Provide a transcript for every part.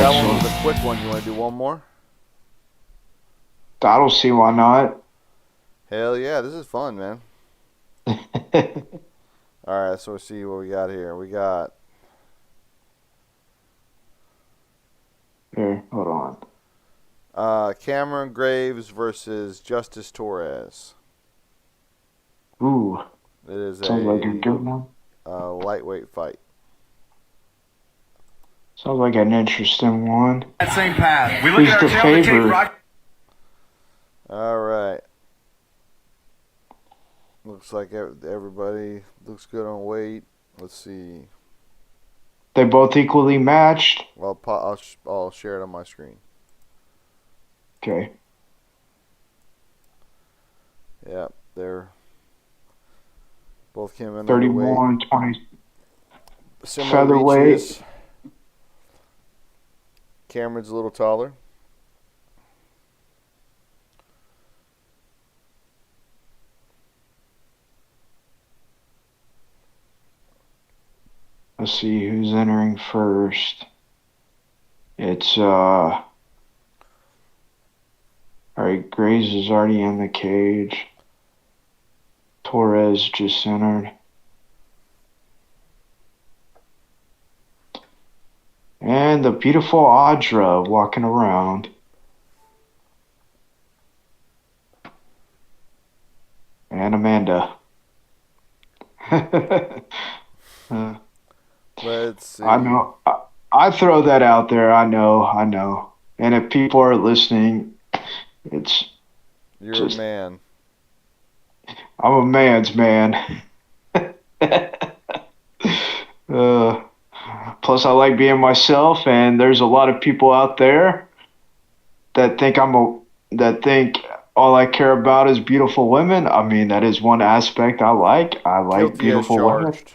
That one was a quick one. You want to do one more? I don't see why not. Hell yeah, this is fun, man. All right, so let's see what we got here. We got Here, hold on. Cameron Graves versus Justice Torres. Ooh, It is sounds like a a good one. lightweight fight. Sounds like an interesting one. That same path. We look Who's at the our tail to take favorite? rock. All right. Looks like everybody looks good on weight. Let's see. They both equally matched. Well, I'll share it on my screen. Okay. Yeah, they're both came in under weight. 31, 20. Similar Featherweight. reaches. Cameron's a little taller. Let's see who's entering first. It's alright, Grace is already in the cage. Torres just entered. And the beautiful Audra walking around. And Amanda. Let's see. I know. I throw that out there. I know. And if people are listening, it's You're just, a man. I'm a man's man. uh, plus, I like being myself, and there's a lot of people out there that think that think all I care about is beautiful women. I mean, that is one aspect I like. I like Guilty as beautiful women, charged.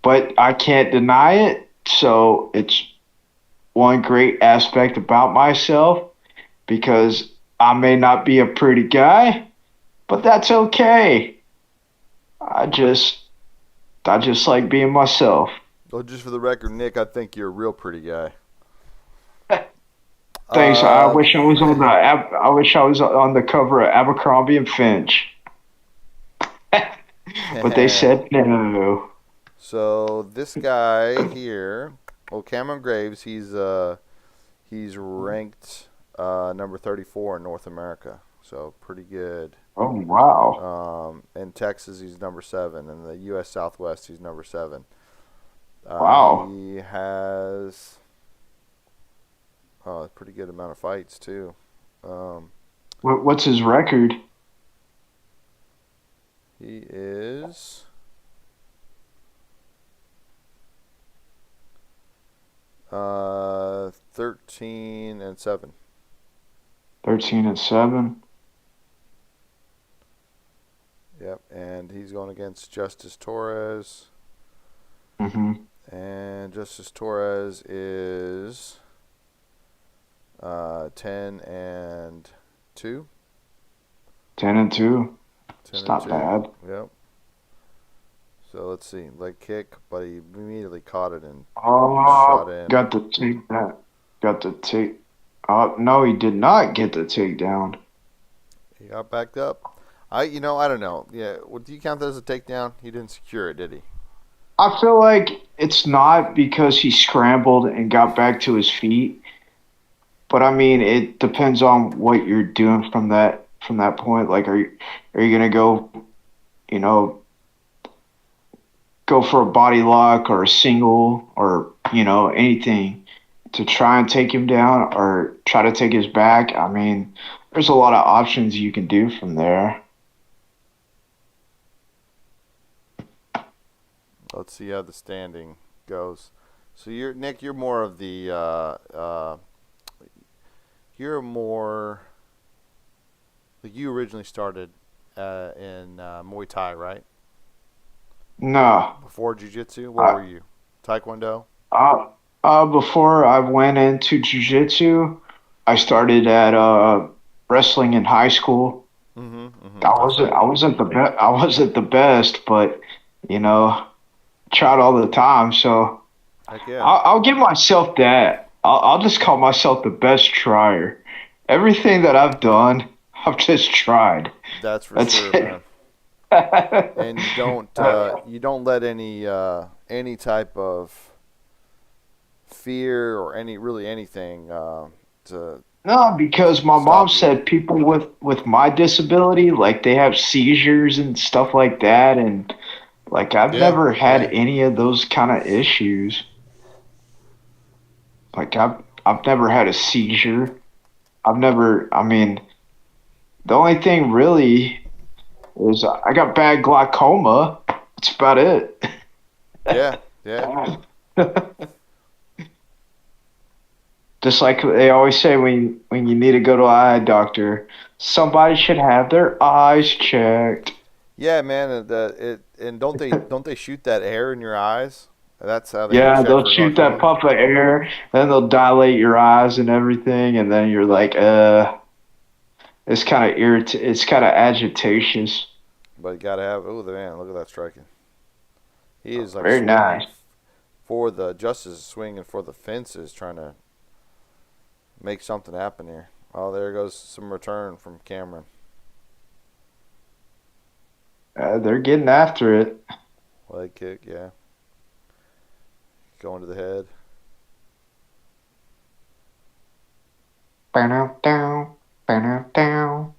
but I can't deny it. So it's one great aspect about myself because I may not be a pretty guy, but that's okay. I just like being myself. Well, just for the record, Nick, I think you're a real pretty guy. Thanks. I wish I was on the I wish I was on the cover of Abercrombie and Finch, but they said no. So this guy here, well, Cameron Graves, he's ranked number 34 in North America, so pretty good. Oh wow! In Texas, he's number 7. In the U.S. Southwest, he's number 7. Wow. He has a pretty good amount of fights too. What's his record? He is 13-7. 13-7. Yep, and he's going against Justice Torres. Mhm. And Justice Torres is 10-2. 10-2. 10 It's and not 2. bad. Yep. So let's see, leg kick, but he immediately caught it and shot Oh, in. got the take that. Got the take. Oh no, he did not get the takedown. He got backed up. I don't know. Yeah, do you count that as a takedown? He didn't secure it, did he? I feel like it's not because he scrambled and got back to his feet. But I mean, it depends on what you're doing from that point. Like, are you gonna go, you know, go for a body lock or a single or anything to try and take him down or try to take his back? I mean, there's a lot of options you can do from there. Let's see how the standing goes. So Nick, you're more of the you're more like you originally started in Muay Thai, right? No. Before Jiu-Jitsu, what were you? Taekwondo? Before I went into jiu-jitsu, I started at wrestling in high school. I wasn't the best. I wasn't the best, but you know, tried all the time. So Heck yeah. I'll give myself that. I'll just call myself the best trier. Everything that I've done, I've just tried. That's for That's sure, it. man. And you don't let any type of fear or anything to No, because my mom stop you. said people with my disability, like they have seizures and stuff like that, and like I've Yeah, never had yeah, any of those kind of issues. Like I've never had a seizure. I've never. I mean, the only thing really is I got bad glaucoma. That's about it. yeah, yeah. Just like they always say when you need to go to an eye doctor, somebody should have their eyes checked. Yeah, man. And don't they shoot that air in your eyes? That's how they Yeah, check they'll for shoot that glaucoma. puff of air, then they'll dilate your eyes and everything, and then you're like, it's kind of it's kind of agitatious. But you gotta have. Oh, the man! Look at that striking. He is like Very swinging nice. for the Justice is swinging for the fences, trying to make something happen here. Oh, there goes some return from Cameron. They're getting after it. Leg kick, yeah. Going to the head. Down, down, down, down.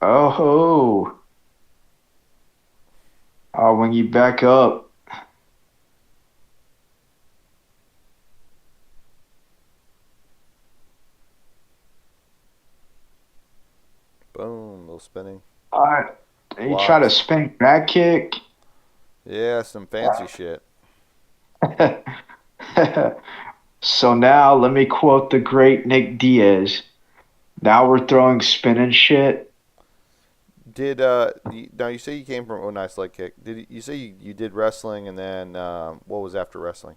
Oh, oh, when you back up, Boom, little spinning. uh, you try to Blocks. spin back kick. Yeah, some fancy shit. So now let me quote the great Nick Diaz. Now we're throwing spinning shit. Now you say you came from nice leg kick. You say you did wrestling and then what was after wrestling?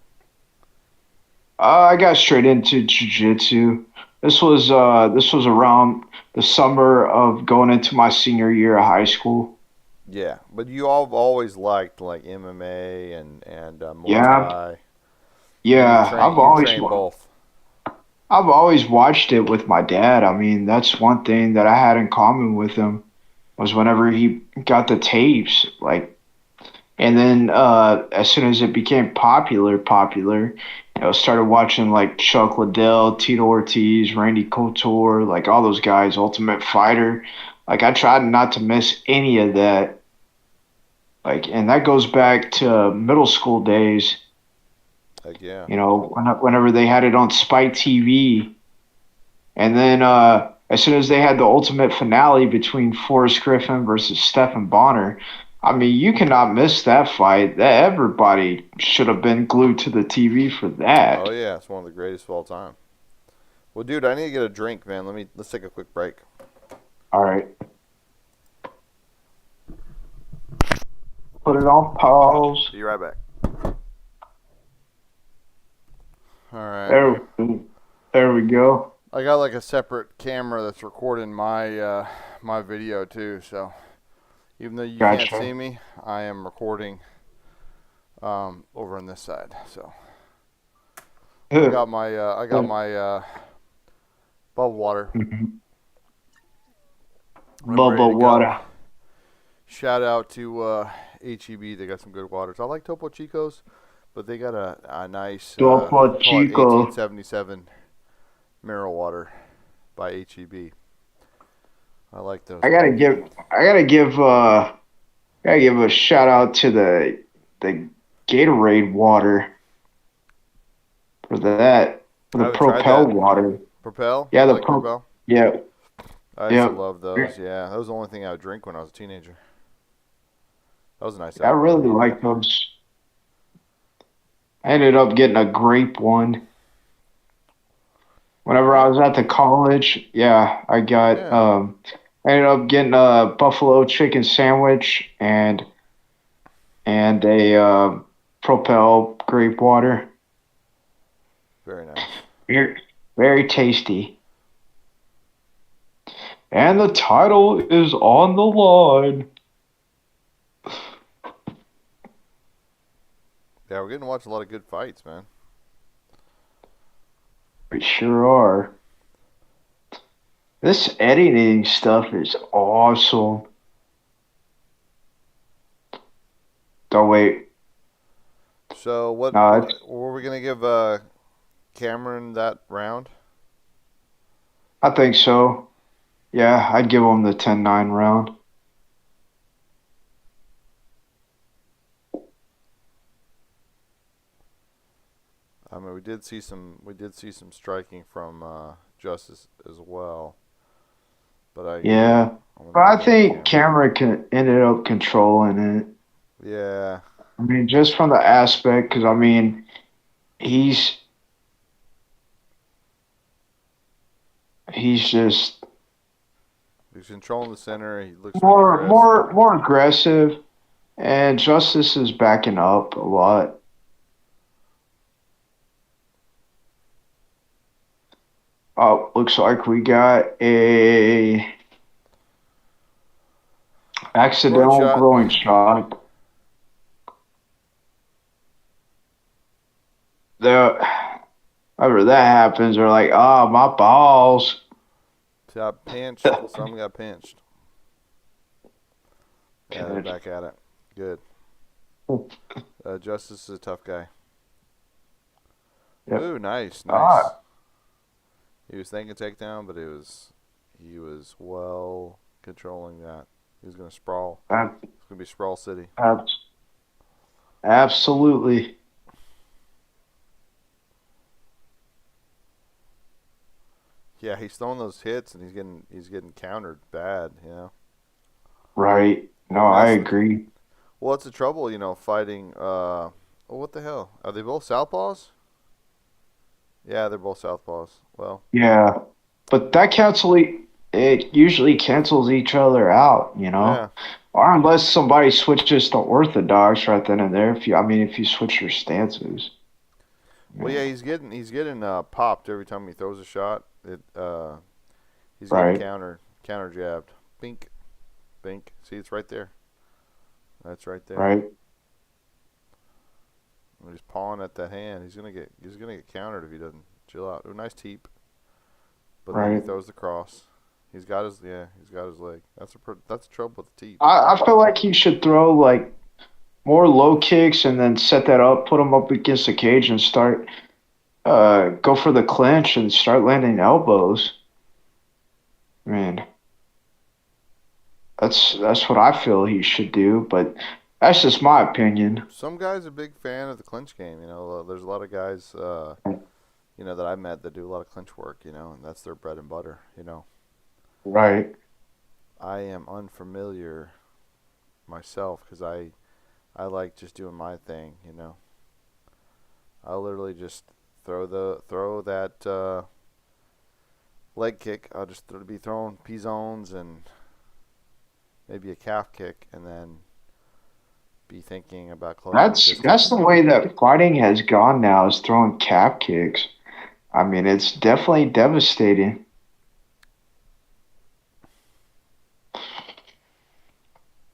I got straight into jiu-jitsu. This was around the summer of going into my senior year of high school. Yeah, but you all always liked like MMA and Muay Yeah, Thai, and yeah. you train both. I've always watched it with my dad. I mean, that's one thing that I had in common with him was whenever he got the tapes, like, and then as soon as it became popular, started watching like Chuck Liddell, Tito Ortiz, Randy Couture, like all those guys, Ultimate Fighter. Like I tried not to miss any of that. Like, and that goes back to middle school days. Like yeah, Whenever they had it on Spike TV, and then as soon as they had the ultimate finale between Forrest Griffin versus Stephen Bonner, I mean, you cannot miss that fight. That everybody should have been glued to the TV for oh that. yeah, it's one of the greatest of all time. Well, dude, I need to get a drink, man. Let's take a quick break. All right, put it on pause. Be right back. All right. There, there we go. I got like a separate camera that's recording my video too. So even though you can't Gotcha. see me, I am recording over on this side. So I got my bubble water. I'm ready Bubble to go. water. Shout out to HEB. They got some good waters. I like Topo Chico's, but they got a nice Topo call it Chico. 1877 mineral water by HEB. I like those. I gotta give. I gotta give a shout out to the Gatorade water for that for I the haven't tried Propel that. water. Propel? Yeah, You the like Pro. Propel? Yeah, I used to yeah. love those. Yeah, that was the only thing I would drink when I was a teenager. That was a nice I alcohol to really eat, man. like those. I ended up getting a grape one whenever I Grape? was at the college. Yeah, I got. Yeah, I ended up getting a buffalo chicken sandwich and a Propel grape water. very nice. Very, very tasty. And the title is on the line. Yeah, we're getting to watch a lot of good fights, man. We sure are. This editing stuff is awesome. Oh wait, So no, were we gonna give Cameron that round? I think so. Yeah, I'd give him the 10-9 round. I mean, we did see some striking from Justice as well, but Yeah, I'm but gonna I give that to think Cameron. Ended up controlling it. Yeah, I mean, just from the aspect, because I mean, he's he's just he's controlling the center. He looks more crisp. more aggressive, and Justice is backing up a lot. Oh, looks like we got a Groin accidental shot. growing shot. The Whenever that happens, they're like, "Oh, my balls." Got pinched. Some got pinched. Yeah, they're Good. back at it. Good. Justice is a tough guy. Yep. Ooh, nice. Ah, He was thinking takedown, but he was well controlling that. He was gonna sprawl. ab- It's gonna be sprawl city. absolutely. Yeah, he's throwing those hits and he's getting countered bad. Right. No, And I that's agree. what's the trouble. Fighting. What the hell? Are they both southpaws? Yeah, they're both southpaws. Well, Yeah. But it usually cancels each other out, you know? yeah. Or unless somebody switches to orthodox right then and there. If you switch your stances. Well, Yeah. yeah, he's getting popped every time he throws a shot. He's getting Right. counter jabbed. Bink, bink. See, it's right there. That's right there. Right. And he's pawing at that hand. He's gonna get countered if he doesn't chill out. Oh, nice teep. But then he Right. throws the cross. He's got his leg. That's the trouble with the teep. I feel like he should throw like more low kicks and then set that up, put him up against the cage and start go for the clinch and start landing elbows. Man, that's what I feel he should do, but that's just my opinion. Some guys are a big fan of the clinch game. There's a lot of guys that I met that do a lot of clinch work. And that's their bread and butter. Right. I am unfamiliar myself because I like just doing my thing. I literally just throw that leg kick. I'll just be throwing P zones and maybe a calf kick, and then be thinking about closing the That's distance. the way that fighting has gone now is throwing calf kicks. I mean, it's definitely devastating.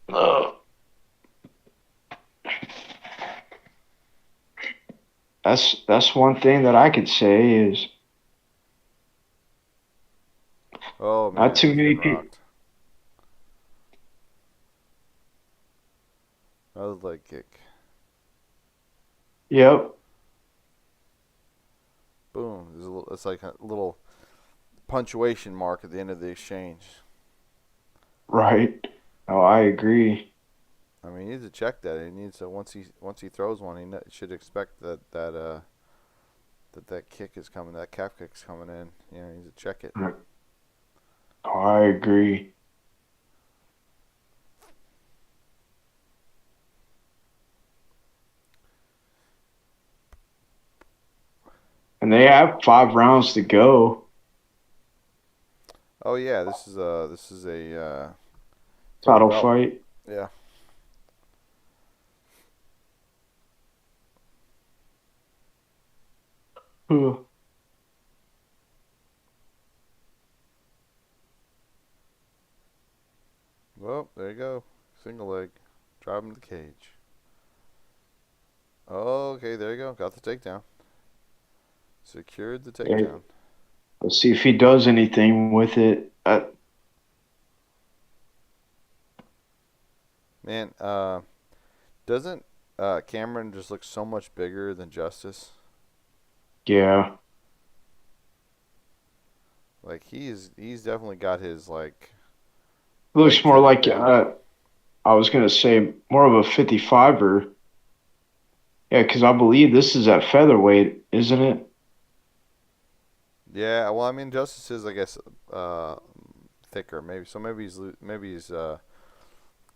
Ugh. That's one thing that I could say is Oh not man, too he's many getting people. rocked. Another leg kick. Yep. Boom. It's like a little punctuation mark at the end of the exchange. Right. Oh, I agree. I mean, he needs to check that. He needs to once he throws one, should expect that kick is coming. That calf kick is coming in. He needs to check it. Oh, I agree. And they have 5 rounds to go. Oh yeah, this is a for the Title belt. fight. Yeah. Ugh. there you go. Single leg. Drive him to the cage. Oh, okay, there you go. Got the takedown. Secured the Hey, takedown. let's see if he does anything with it. Man, doesn't Cameron just look so much bigger than Justice? Yeah. Like he's definitely got his like Looks legs more in him like, now. I was going to say, more of a 55er. Yeah, because I believe this is at featherweight, isn't it? Yeah, well, I mean, Justice is, I guess, uh, thicker. Maybe he's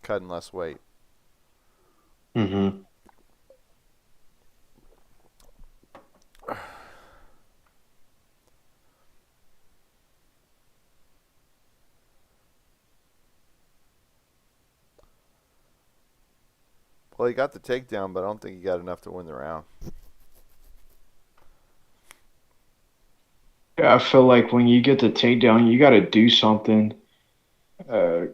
cutting less weight. Mm-hmm. Well, he got the takedown, but I don't think he got enough to win the round. Yeah, I feel like when you get the takedown, you got to do something. Uh,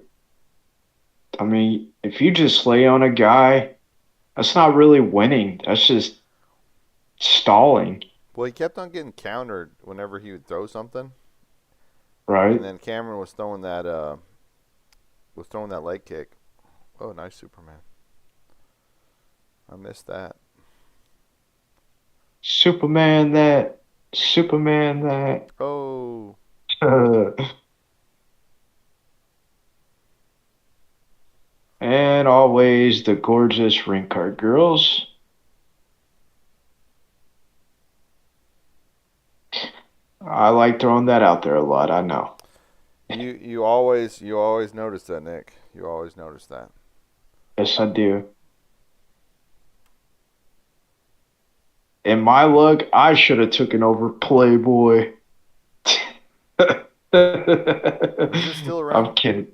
I mean, if you just lay on a guy, that's not really winning. That's just stalling, Well, he kept on getting countered whenever he would throw something, and right? then Cameron was throwing that leg kick. Oh, nice Superman. I missed that. Superman that, Superman that. Oh, And always the gorgeous ring card girls. I like throwing that out there a lot. I know. you always notice that, Nick. You always notice that. Yes, I do. In my luck, I should have taken over Playboy. Is it still I'm around? kidding.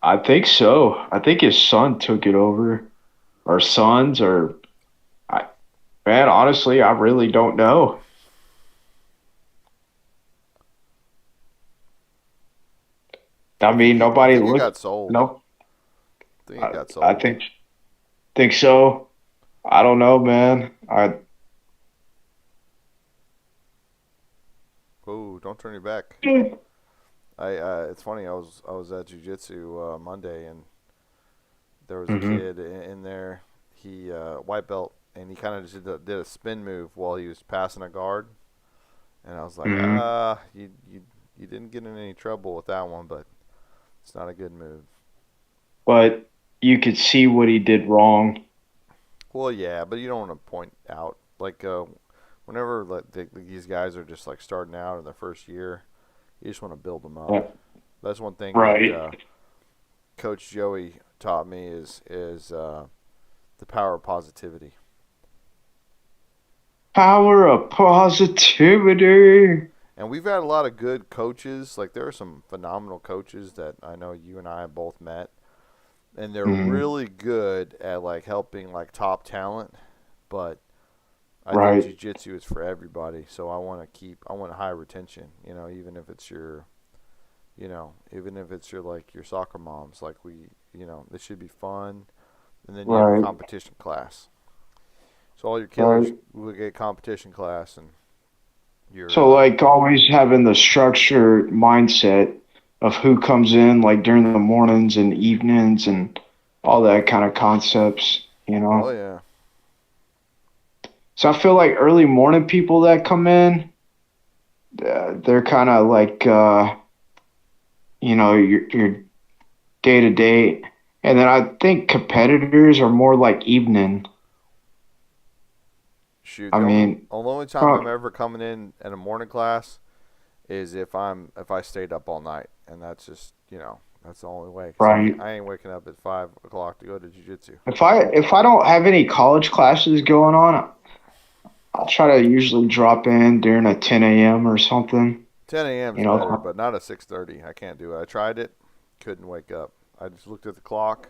I think so. I think his son took it over, or sons, or I, man. Honestly, I really don't know. I mean, I nobody think it looked. got sold. No, I think it got I sold. think so. I don't know, man. Oh, don't turn your back. It's funny. I was at jujitsu Monday, and there was a Hmm. kid in there. He white belt, and he kind of just did a spin move while he was passing a guard. And I was like, Hmm. you didn't get in any trouble with that one, but it's not a good move. But you could see what he did wrong. Well, yeah, but you don't want to point out like whenever like these guys are just like starting out in their first year, you just want to build them up. That's one thing that Right. Coach Joey taught me is the power of positivity. Power of positivity. And we've had a lot of good coaches. Like there are some phenomenal coaches that I know you and I have both met, and they're Hmm. really good at like helping like top talent. But I think Right. jiu-jitsu is for everybody. So I want high retention. Even if it's your like your soccer moms. Like it should be fun. And then you have your Right. competition class. So all your killers Right. will get competition class, and your So, like, always having the structured mindset of who comes in, like, during the mornings and evenings and all that kind of concepts, you oh know? yeah. So, I feel like early morning people that come in, they're kind of like, your day to day. And then I think competitors are more like evening. Shoot, I mean, the only time I'm pro- ever coming in at a morning class is if I stayed up all night, and that's just that's the only way. Cause right. I ain't waking up at 5 o'clock to go to jujitsu. If I don't have any college classes going on, I'll try to usually drop in during a 10 a.m. or something. 10 a.m. You is better, know, but not at 6:30. I can't do it. I tried it, couldn't wake up. I just looked at the clock.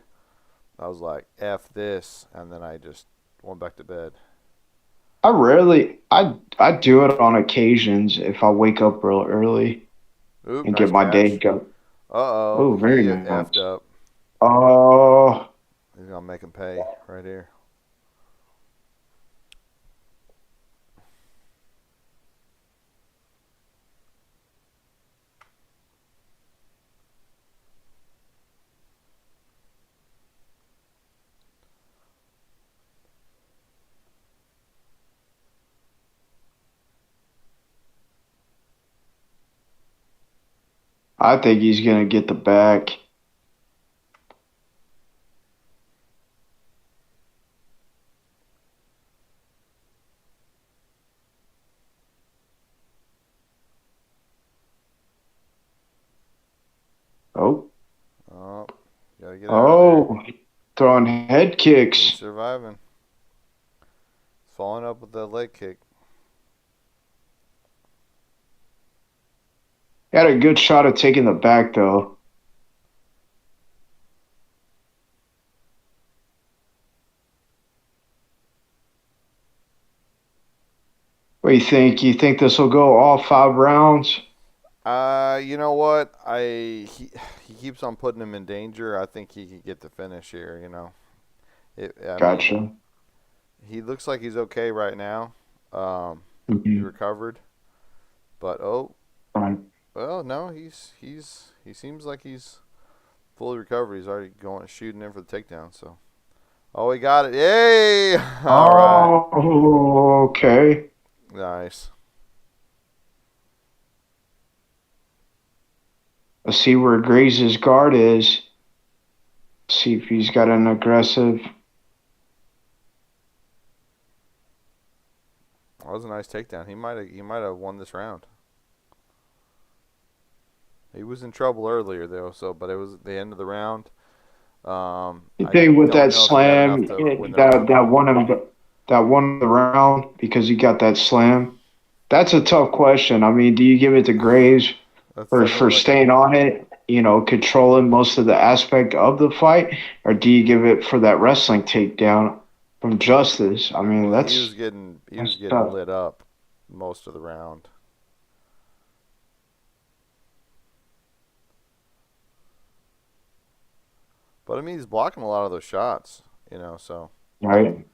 I was like, "F this," and then I just went back to bed. I do it on occasions if I wake up real early Oop, and nice get my day catch. go. Uh oh, Oh, very he nice. effed up. Oh, He's gonna make him pay right here. I think he's gonna get the back. Oh, Oh, gotta get out of there. oh, throwing head He's kicks. surviving. Following up with the leg kick. Had a good shot at taking the back though. What do you think? You think this will go all 5 rounds? You know what? He keeps on putting him in danger. I think he could get the finish here. I mean, Gotcha. he looks like he's okay right now. He Mhm. recovered, but Right. well, no, he seems like he's fully recovered. He's already going shooting in for the takedown. So, he got it! Yay! All right, Oh, okay. nice. Let's see where Grace's guard is. See if he's got an aggressive. That was a nice takedown. He might have won this round. He was in trouble earlier though, but it was the end of the round. You I think with don't that know if he had enough slam, to win the that round. won the round because he got that slam? That's a tough question. I mean, do you give it to Graves That's for definitely like staying on it, controlling most of the aspect of the fight, or do you give it for that wrestling takedown from Justice? I mean, well, he was that's getting tough. lit up most of the round. But I mean, he's blocking a lot of those shots, So Right.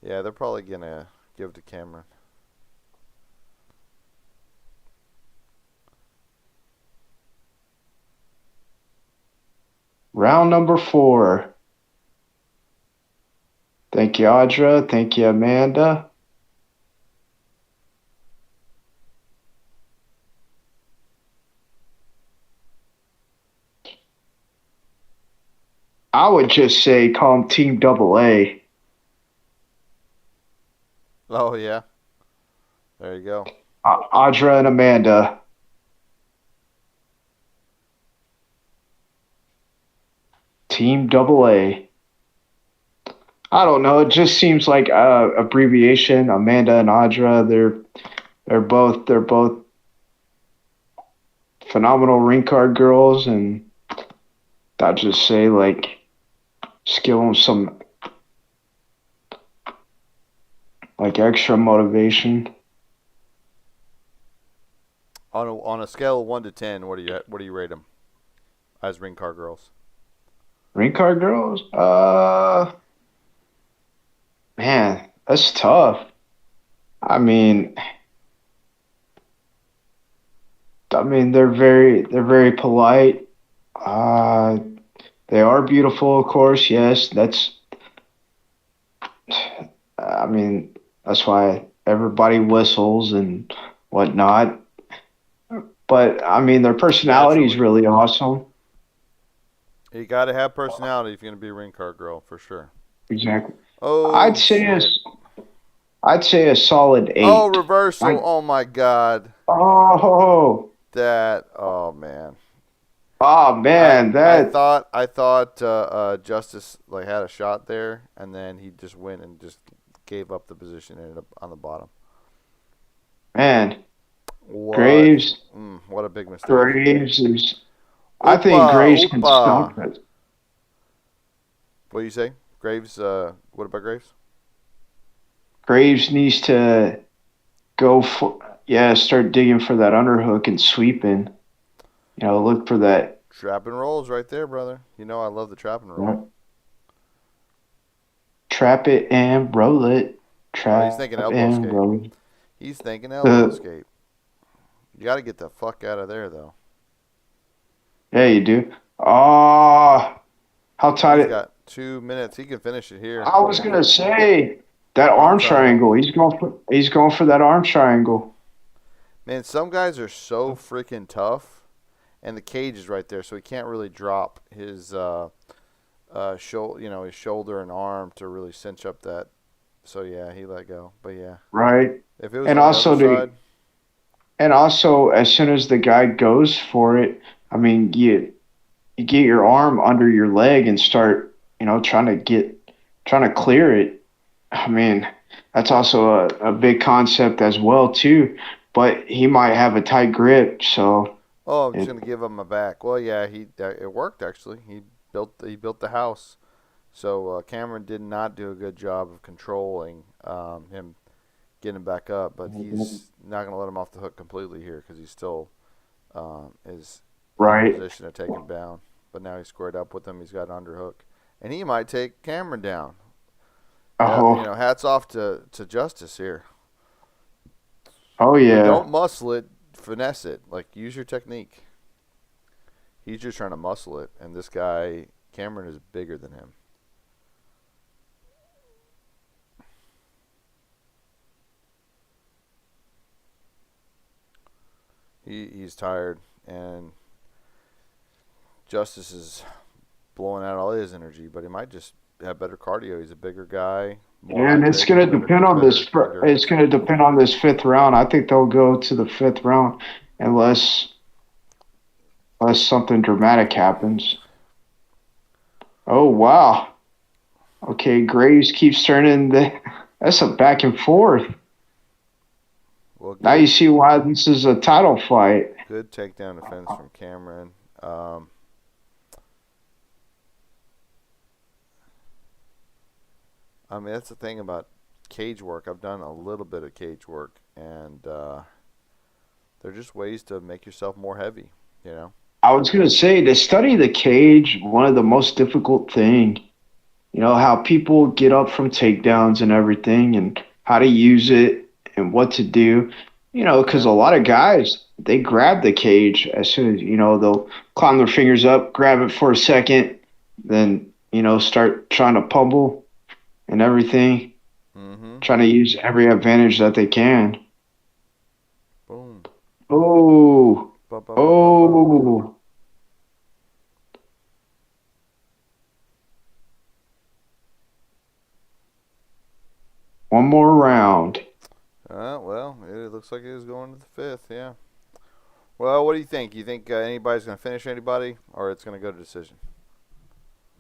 yeah, they're probably gonna give it to Cameron. Round number 4. Thank you, Audra. Thank you, Amanda. I would just say call him Team Double A. Oh yeah, there you go. Audra and Amanda. Team Double A. I don't know. It just seems like abbreviation. Amanda and Audra. They're both phenomenal ring card girls, and I'd just say like just give them some like extra motivation. On a scale of 1 to 10, what do you rate them as ring car girls? Ring card girls. Man, that's tough. I mean, they're very polite. Uh, they are beautiful, of course. Yes, I mean, that's why everybody whistles and whatnot. But I mean, their personality is Naturally, really awesome. you got to have personality if you're gonna be a ring car girl for sure. Exactly. I'd Oh say a, shit! I'd say a solid Oh, 8. reversal! I, Oh my god! oh, Oh man. oh I man, I that thought I thought Justice like had a shot there, and then he just went and just gave up the position and ended up on the bottom. man, What? Graves, What a big mistake. Graves is. I think Opa, Graves can opa. stomp it. What do you say, Graves? What about Graves? Graves needs to go for, yeah, start digging for that underhook and sweeping. Look for that Trap and rolls right there, brother. You know I love the trap and roll. Yep. Trap it and roll it. Oh, he's Trap thinking elbow and escape. roll it. He's thinking elbow The escape. You got to get the fuck out of there, though. Yeah, you do. Oh, how tight He's it. got 2 minutes. He can finish it here. I was gonna say that Arm arm triangle. triangle. He's going for that arm triangle. Man, some guys are so freaking tough, and the cage is right there, so he can't really drop his his shoulder and arm to really cinch up that. So yeah, he let go. But yeah, Right. if it was And on the other also side, as soon as the guy goes for it, I mean, you get your arm under your leg and start, trying to clear it. I mean, that's also a big concept as well too. But he might have a tight grip, so oh, I'm just it, gonna give him a back. Well, yeah, it worked actually. He built the house. So Cameron did not do a good job of controlling him getting back up, but he's not going to let him off the hook completely here because he still is in right. position to take him down. But now he's squared up with him. He's got an underhook, and he might take Cameron down. Oh, Hats off to Justice here. oh But yeah, don't muscle it, finesse it. Like use your technique. He's just trying to muscle it, and this guy Cameron is bigger than him. He's tired, and Justice is blowing out all his energy, but he might just have better cardio. He's a bigger guy, more and hydrated, it's endurance. gonna depend on this fifth round. I think they'll go to the fifth round unless something dramatic happens. Oh wow. Okay, Graves keeps turning the. That's a back and forth. Well, Now you see why this is a title fight. good takedown defense from Cameron. I mean, that's the thing about cage work. I've done a little bit of cage work, and they're just ways to make yourself more heavy. You know. I was gonna say to study the cage, one of the most difficult thing. You know how people get up from takedowns and everything, and how to use it and what to do. Because Yeah. a lot of guys they grab the cage as soon as they'll climb their fingers up, grab it for a second, then start trying to pummel and everything, Mm-hmm. trying to use every advantage that they can. Boom. Oh, Ba ba ba ba ba. oh, one more round. Well, it looks like it is going to the fifth. Yeah. Well, what do you think? You think anybody's going to finish anybody, or it's going to go to decision?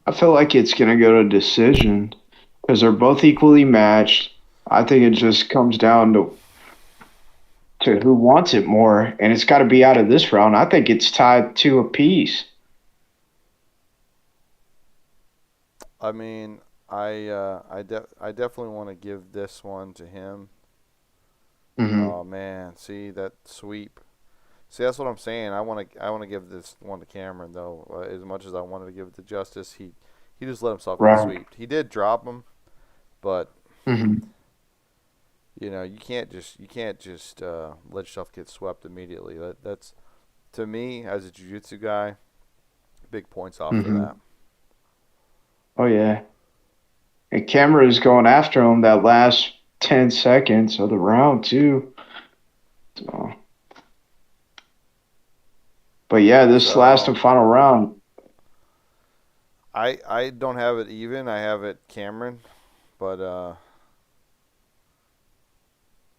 I feel like it's gonna go to decision because they're both equally matched. I think it just comes down to who wants it more, and it's got to be out of this round. I think it's tied to a piece. I mean, I definitely want to give this one to him. Hmm. Oh man, see that sweep. See, that's what I'm saying. I want to give this one to Cameron though. As much as I wanted to give it to Justice, he just let himself get Right. swept. He did drop him, but Hmm. you can't just let yourself get swept immediately. That's to me as a jiu-jitsu guy, big points off for Hmm. that. Oh yeah, and Camera's going after him that last 10 seconds of the round too. So, but yeah, this last So and final round. I don't have it even. I have it Cameron, but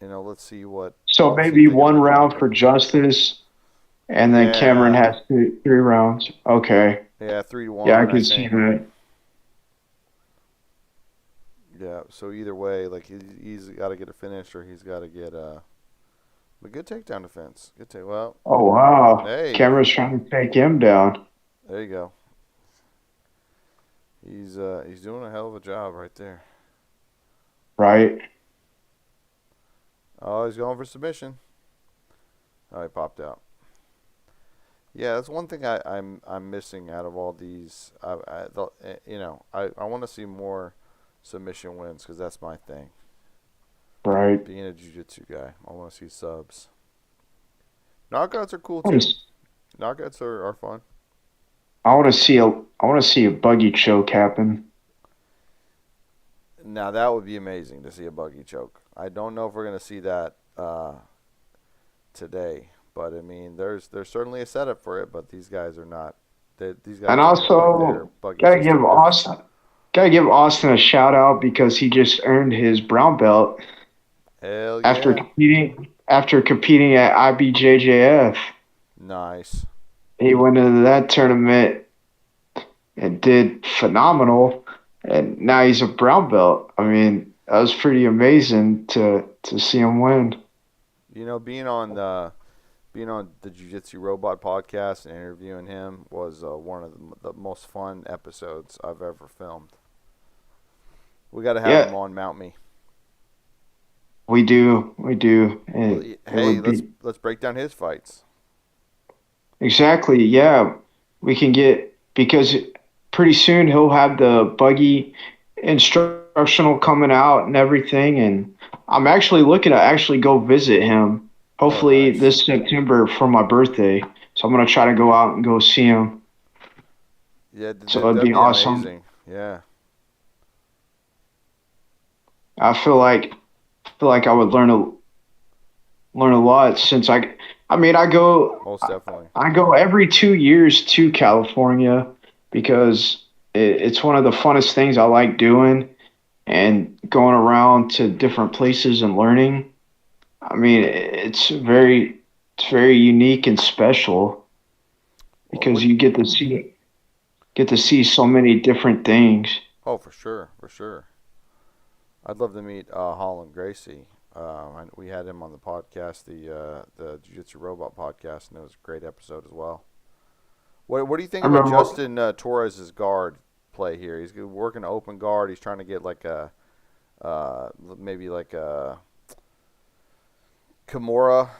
let's see what So see if maybe they can one make it round happen. for Justice, and then Cameron Yeah, has three rounds. Okay. yeah, three to Yeah, I one, I can see think. that. Yeah, so either way, like he's got to get a finish or he's got to get a good takedown defense. Good take. Well, Oh wow. hey, Camera's trying to take him down. there you go. He's doing a hell of a job right there. Right. Oh, he's going for submission. Oh, he popped out. Yeah, that's one thing I'm missing out of all these. I want to see more submission wins because that's my thing. Right. Being a jiu-jitsu guy, I want to see subs. Knockouts are cool I want too. to Knockouts are fun. I want to see a buggy choke happen. Now that would be amazing to see a buggy choke. I don't know if we're gonna see that today, but I mean, there's certainly a setup for it. But these guys are not. These And guys don't look like their also buggy gotta give system works. Austin gotta give Austin a shout out because he just earned his brown belt Hell after yeah, competing at IBJJF. nice. He went into that tournament and did phenomenal, and now he's a brown belt. I mean, that was pretty amazing to see him win. You know, being on the Jiu Jitsu Robot podcast and interviewing him was one of the most fun episodes I've ever filmed. We got to have Yeah, him on Mount Me. we do, Well, and it hey, would let's be let's break down his fights. exactly. Yeah, we can get because pretty soon he'll have the buggy instructional coming out and everything, and I'm actually looking to actually go visit him. Oh, Hopefully nice. this September for my birthday. So I'm gonna try to go out and go see him. Yeah, So it'd that'd be be awesome. amazing. Yeah, I feel like I would learn a lot since I mean most definitely. I go every 2 years to California because it's one of the funnest things I like doing and going around to different places and learning. I mean, it's very unique and special Well, because you get to see so many different things. Oh, for sure, for sure. I'd love to meet Holland Gracie. We had him on the podcast, the Jiu Jitsu Robot podcast, and it was a great episode as well. What do you think I about remember, Justin Torres's guard play here? He's working open guard. He's trying to get like a maybe like a Kimura,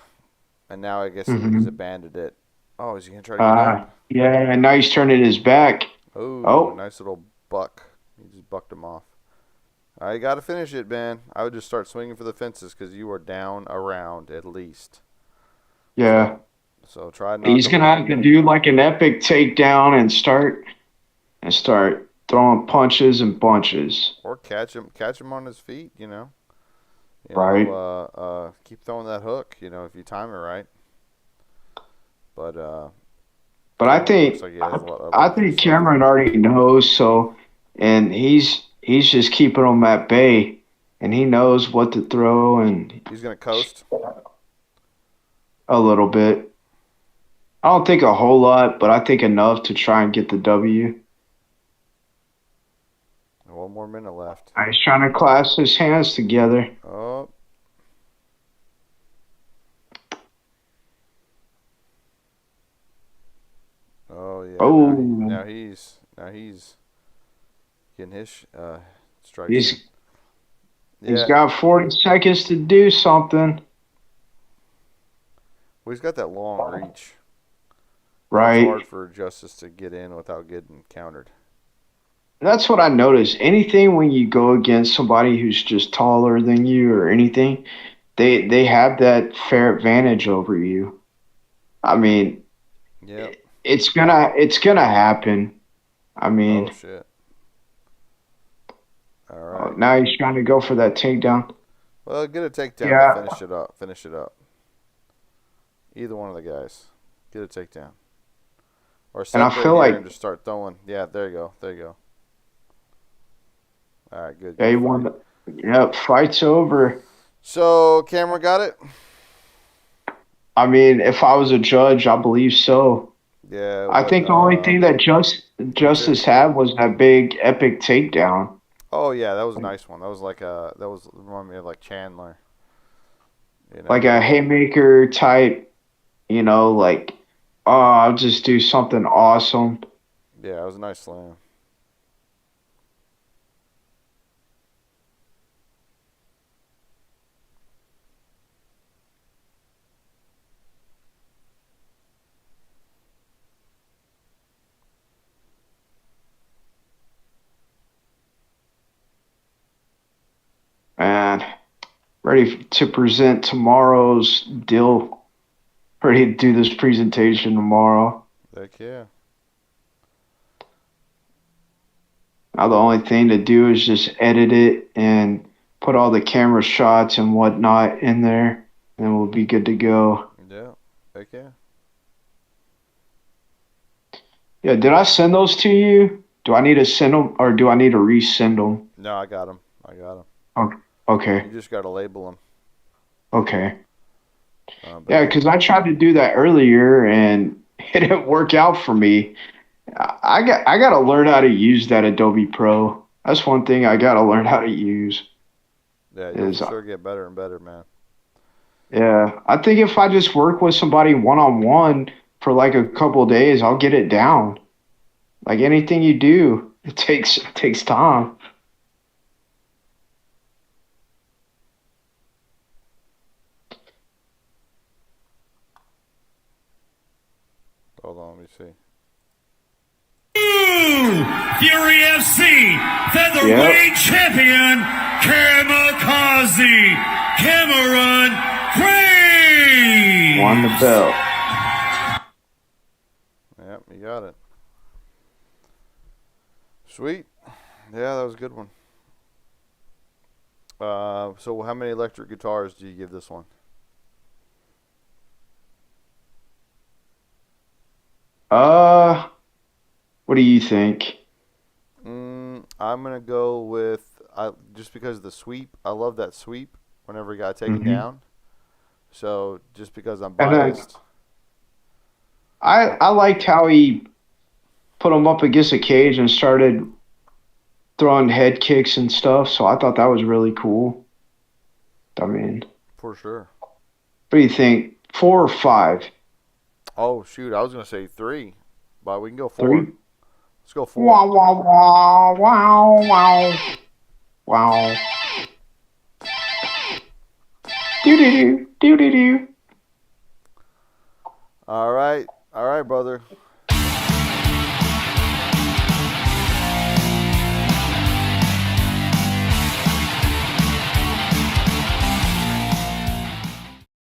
and now I guess he's hmm abandoned it. Oh, is he gonna try to get up? yeah, and now he's turning his back. Oh, Oh, nice little buck. He just bucked him off. I got to finish it, man. I would just start swinging for the fences because you are down around at least. yeah. So, so try to knock He's him gonna out have to do like an epic takedown and start throwing punches and bunches. or catch him on his feet. Right. Keep throwing that hook. If you time it right. But But Cameron looks like he has a lot I of think juice left. Cameron already knows, so and he's just keeping them at bay, and he knows what to throw and He's gonna coast. a little bit. I don't think a whole lot, but I think enough to try and get the W. One more minute left. He's trying to clasp his hands together. Oh, oh yeah. Oh, Now he's getting his strikes in. he's he's Yeah. got 40 seconds to do something, Well, he's got that long reach. That is right? hard for Justice to get in without getting countered. That's what I noticed. Anything when you go against somebody who's just taller than you or anything, they have that fair advantage over you. I mean, Yep. it's gonna happen. I Oh mean, shit. All right. now he's trying to go for that takedown. Well, get a takedown to Yeah, finish it up. Finish it up. Either one of the guys. Get a takedown. Or and I separate feel here like and just start throwing. Yeah, there you go. There you go. All right, good. yeah, Good he won. fight. Yep, fight's over. So, Cameron got it? I mean, if I was a judge, I believe so. Yeah, I what, think the only thing that two? Justice had was that big epic takedown, Oh, yeah, that was a nice one. That was remind me of like Chandler. like That a was, haymaker type. Like oh, I'll just do something awesome. yeah, it was a nice slam. ready to present tomorrow's deal. Ready to do this presentation tomorrow. Heck yeah. Now the only thing to do is just edit it and put all the camera shots and whatnot in there, and we'll be good to go. Yeah. Heck yeah. Yeah, did I send those to you? Do I need to send them, or do I need to resend them? No, I got them. I got them. Okay, You just got to label them. okay. But Yeah, because I tried to do that earlier and it didn't work out for me. I got to learn how to use that Adobe Pro. That's one thing I got to learn how to use. yeah, you'll Is for sure get better and better, man. Yeah, I think if I just work with somebody one on one for like a couple of days, I'll get it down. Like anything you do, it takes time. Hold on, let me see. Fury FC, featherweight champion, Kamikaze, Cameron Crane. Won the belt. Yep, you got it. Sweet. Yeah, that was a good one. So how many electric guitars do you give this one? What do you think? I'm gonna go with just because of the sweep. I love that sweep whenever he got taken down. So just because I'm And then biased. I liked how he put him up against a cage and started throwing head kicks and stuff. So I thought that was really cool. I mean, For sure. what do you think? 4 or 5? Oh shoot, I was gonna say 3, but we can go 4. 3? Let's go 4. Wow, wow, wow, wow, wow, wow. Do do do do do do. All right, brother.